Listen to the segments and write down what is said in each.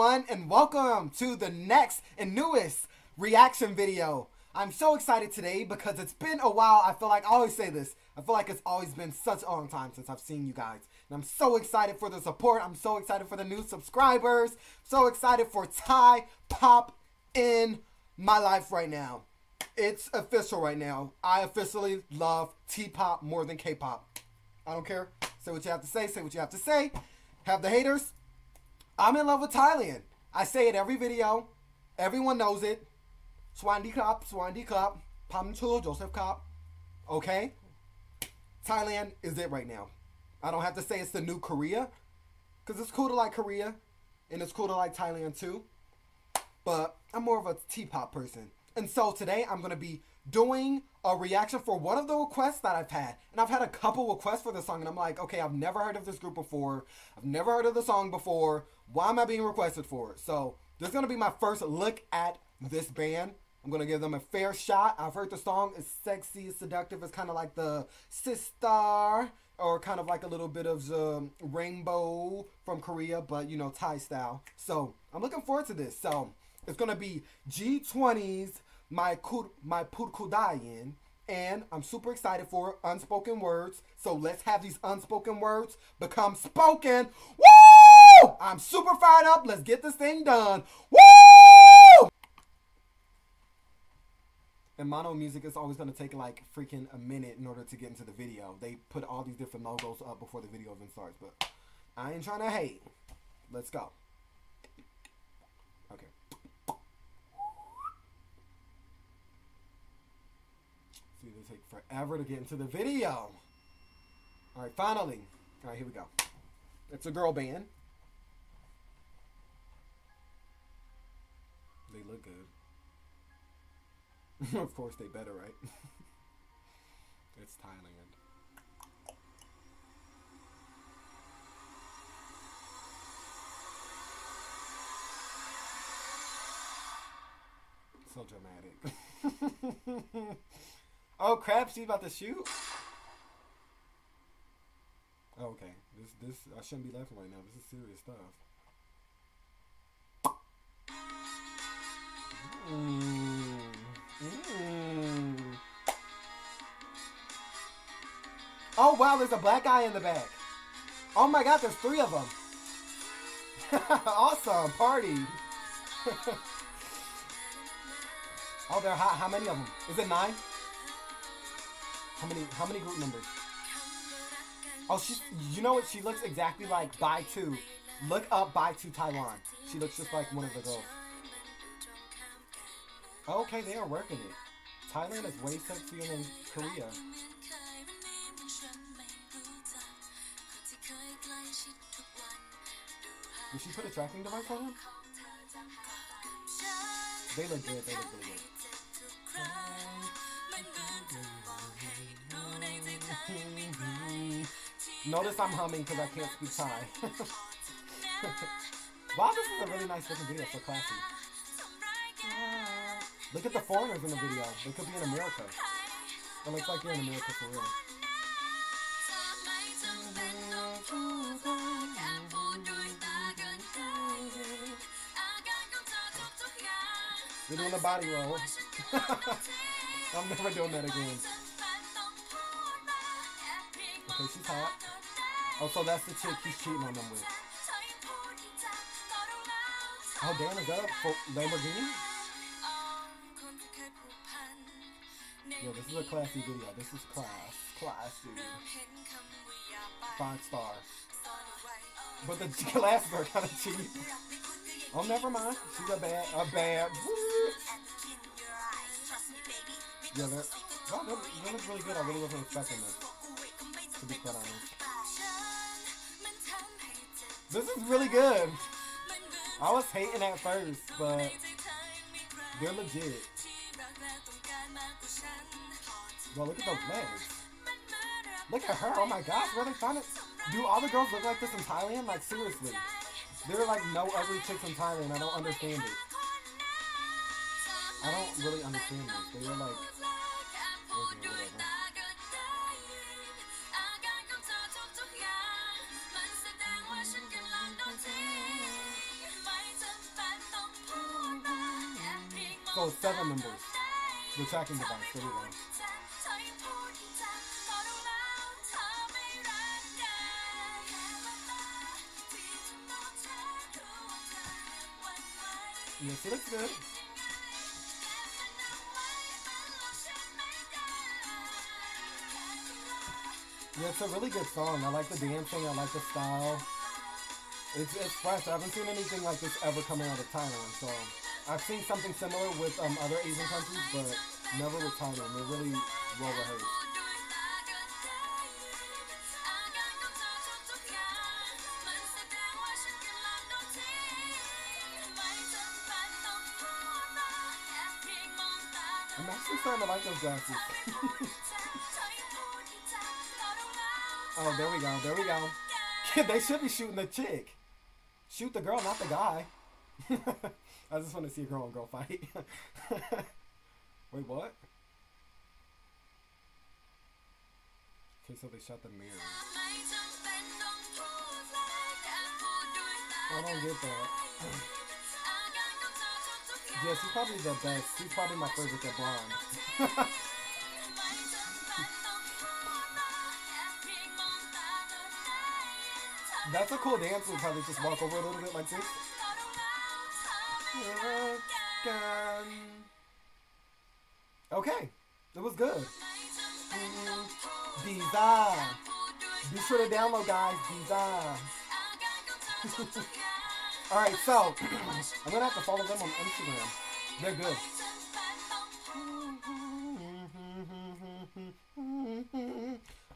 everyone, and welcome to the next and newest reaction video. I'm so excited today because it's been a while. I feel like I always say this. I feel like it's always been such a long time since I've seen you guys. And I'm so excited for the support. I'm so excited for the new subscribers. So excited for Thai pop in my life right now. It's official right now. I officially love T-pop more than K-pop. I don't care. Say what you have to say. Say what you have to say. Have the haters. I'm in love with Thailand. I say it every video. Everyone knows it. Swandi Klap, Pam Chul, Joseph Kap. Okay? Thailand is it right now. I don't have to say it's the new Korea. Because it's cool to like Korea. And it's cool to like Thailand too. But I'm more of a T-pop person. And so today I'm going to be doing a reaction for one of the requests that I've had. And I've had a couple requests for this song. And I'm like, okay, I've never heard of this group before. I've never heard of the song before. Why am I being requested for it? So this is going to be my first look at this band. I'm going to give them a fair shot. I've heard the song. It's sexy, it's seductive. It's kind of like the Sister, or kind of like a little bit of the Rainbow from Korea, but, you know, Thai style. So I'm looking forward to this. So it's going to be G20's My Purkudayin, and I'm super excited for Unspoken Words. So let's have these unspoken words become spoken. Woo! I'm super fired up. Let's get this thing done. Woo! And mono music is always going to take like freaking a minute in order to get into the video. They put all these different logos up before the video even starts, but I ain't trying to hate. Let's go. Okay. See, it'll take forever to get into the video. Alright, finally. Alright, here we go. It's a girl band. They look good. Of course, they better, right? It's Thailand. So dramatic. Oh crap, she's about to shoot? Oh, okay. This I shouldn't be laughing right now. This is serious stuff. Oh wow, there's a black guy in the back. Oh my god, there's 3 of them. Awesome, party. Oh, there are how many of them? Is it 9? How many group members? Oh, you know what? She looks exactly like Bai 2. Look up Bai 2 Taiwan. She looks just like one of the girls. Okay, they are working it. Thailand is way sexier than Korea. Did she put a tracking device on him? They look good. They look really good. Notice I'm humming because I can't speak Thai. Wow, this is a really nice looking video. So classy. Look at the foreigners in the video. They could be in America. It looks like you're in America for real. They're doing a body roll. I'm never doing that again. Okay, she's hot. Oh, so that's the chick he's cheating on them with. Oh, damn, is that a Lamborghini? Yo, this is a classy video. This is classy. 5 star. But the glasses are kind of cheap. Oh, never mind. She's a bad. Yeah, that looks really good. I really wasn't expecting this, to be quite honest. This is really good. I was hating at first, but they're legit. Well, look at those legs. Look at her. Oh my gosh, where they find it? Do all the girls look like this in Thailand? Like, seriously. There are like no ugly chicks in Thailand. I don't understand it. I don't really understand this. They are like... Okay, whatever. So it's 7 members. The tracking device. There we go. Yes, it looks good. Yeah, it's a really good song. I like the dancing. I like the style. It's fresh. I haven't seen anything like this ever coming out of Thailand. So I've seen something similar with other Asian countries, but never with Thailand. They're really well rehearsed. I'm actually starting to like those glasses. Oh, there we go. There we go. They should be shooting the chick. Shoot the girl, not the guy. I just want to see a girl and girl fight. Wait, what? Okay, so they shot the mirror. I don't get that. Yeah, she's probably the best. She's probably my favorite at blonde. That's a cool dance. We'll probably just walk over a little bit like this. Okay, it was good. Deezer. Be sure to download, guys. Deezer. Alright, so I'm gonna have to follow them on Instagram. They're good.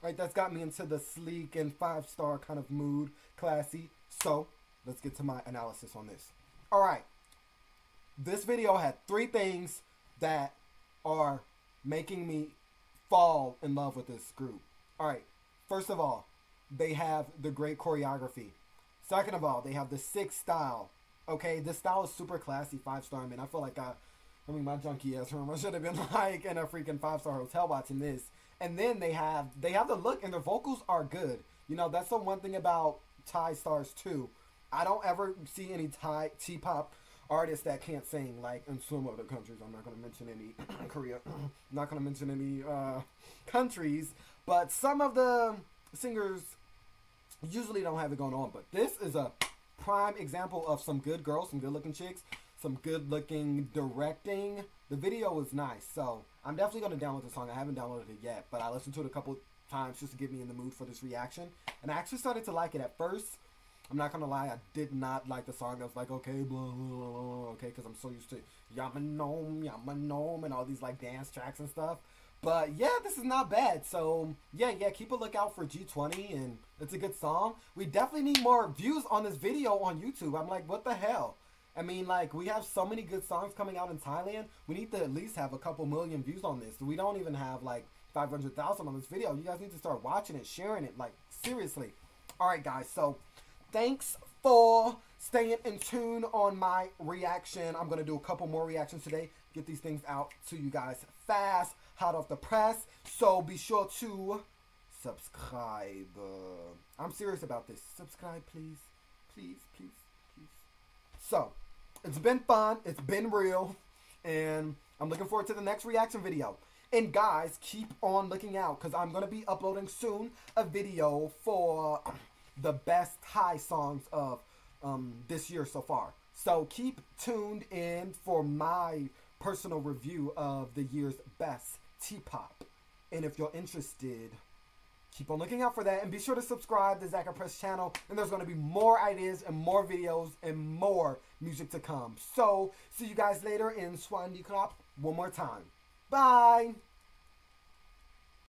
Alright, that's got me into the sleek and 5-star kind of mood, classy. So let's get to my analysis on this. Alright, this video had 3 things that are making me fall in love with this group. Alright, first of all, they have the great choreography. Second of all, they have the sick style. Okay, this style is super classy, 5-star. I mean, I feel like my junkie ass room, I should have been like in a freaking 5-star hotel watching this. And then they have the look, and their vocals are good. You know, that's the one thing about Thai stars too. I don't ever see any Thai T-pop artists that can't sing, like in some other countries. I'm not going to mention any Korea. I'm not going to mention any countries, but some of the singers usually don't have it going on. But this is a prime example of some good girls, some good looking chicks, some good looking directing. The video was nice, so I'm definitely going to download the song. I haven't downloaded it yet, but I listened to it a couple times just to get me in the mood for this reaction, and I actually started to like it at first. I'm not going to lie, I did not like the song. I was like, okay, blah, blah, blah, okay, because I'm so used to Yamanom, and all these like dance tracks and stuff. But yeah, this is not bad. So yeah, keep a lookout for G20, and it's a good song. We definitely need more views on this video on YouTube. I'm like, what the hell? I mean, like, we have so many good songs coming out in Thailand. We need to at least have a couple million views on this. We don't even have like 500,000 on this video. You guys need to start watching it, sharing it, like, seriously. All right, guys, so thanks for staying in tune on my reaction. I'm going to do a couple more reactions today. Get these things out to you guys fast, hot off the press. So be sure to subscribe. I'm serious about this. Subscribe, please. Please, please, please. So, it's been fun. It's been real. And I'm looking forward to the next reaction video. And guys, keep on looking out, because I'm going to be uploading soon a video for the best Thai songs of this year so far. So keep tuned in for my personal review of the year's best T-pop. And if you're interested, keep on looking out for that. And be sure to subscribe to Zach Press channel. And there's going to be more ideas and more videos and more music to come. So see you guys later in Swandi Krop one more time. Bye!